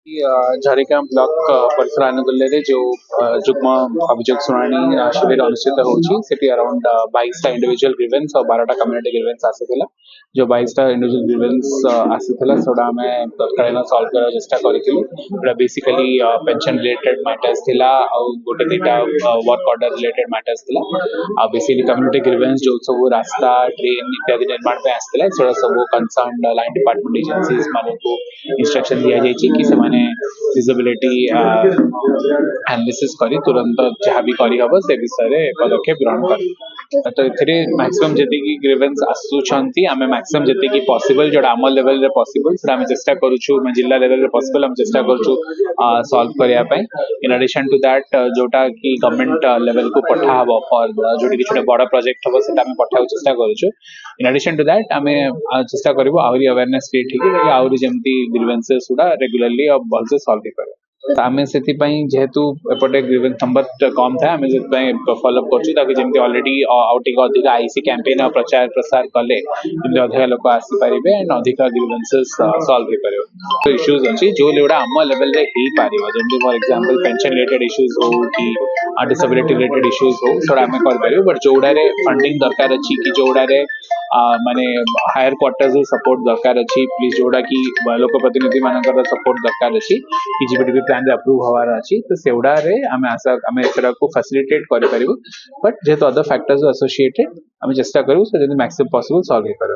झरिका block परिसर आनुकूल्य जो जुग्म अभियोग शुणाणी शिविर अनुष्ठित होती अराउंड 22टा इंडिविजुअल ग्रीवेंस और 12टा कम्युनिटी ग्रीवेंस आसीथिला जो 22टा इंडिविजुअल ग्रीवेंस आसीथिला सोडा हमें तत्कालीन सॉल्व करने चेष्टा करिथिलु बेसिकली पेंशन रिलेटेड मैटर्स थिला और गोटे दुटा वर्क ऑर्डर रिलेटेड मैटर्स थिला आ बेसिकली कम्युनिटी ग्रीवेंस जो सब रास्ता ट्रेन इत्यादि निर्माण पे आसीथिला सोडा सब कंसर्न लाइन डिपार्टमेंट एजेंसीज मानकू इंस्ट्रक्शन दिया जायछि कि से फिजिबिलिटी एनालिसिस करी तुरंत जहाँ भी करी हबो से विषय रे पदक्षेप ग्रहण करी तो एथिरे मैक्सिमम जति की ग्रीवेंस आसुछंती आमे मैक्सिमम जति की पॉसिबल जोडा आम लेवल रे पॉसिबल सेटा आमे चेष्टा करूछु मैं जिल्ला लेवल रे पॉसिबल हम चेष्टा करूछु सॉल्व करिया पय इन एडिशन टू दैट जोटा की गवर्नमेंट लेवल को पठा हबो फॉर जोटी की छोटे बड़ा प्रोजेक्ट हबो सेटा आमे पठाउ चेष्टा करूछु इन एडिशन टू दैट आमे चेष्टा करबो आउरी अवेयरनेस क्रिएट कि आउरी जेमती ग्रीवेंसेस सुडा रेगुलरली अब भलसे सॉल्व कर आमे सेति पई जेहेतु एपटे ग्रीवेंस नंबर कम था आमे जेति पई फॉलो अप करछु ताकि जेमती ऑलरेडी आउटिंग अधिक आईसी कैंपेन और प्रचार प्रसार कले जेमती अधिक लोक आसी परिबे एंड अधिक ग्रीवेंसेस सॉल्व हो परिबो तो इश्यूज अछि जो लेवडा आम लेवल रे ही पारिबो जेमती for example pension related issues हो कि डिसेबिलिटी रिलेटेड इश्यूज हो सोडा आमे कर परिबो बट जोडा रे फंडिंग दरकार अछि कि जोडा रे माने हायर क्वार्टर्स सपोर्ट दरकार अछि प्लीज जोडा की लोक प्रतिनिधि मानकर सपोर्ट दरकार अछि कि जीपीडीपी प्लान अप्रूव होवार अछि तो सेउडा रे आमे आशा आमे एतरा को फैसिलिटेट कर परिबो बट जेतो अदर फैक्टर्स एसोसिएटेड आमे चेष्टा करू से जदी मैक्सिमम पॉसिबल सॉल्व कर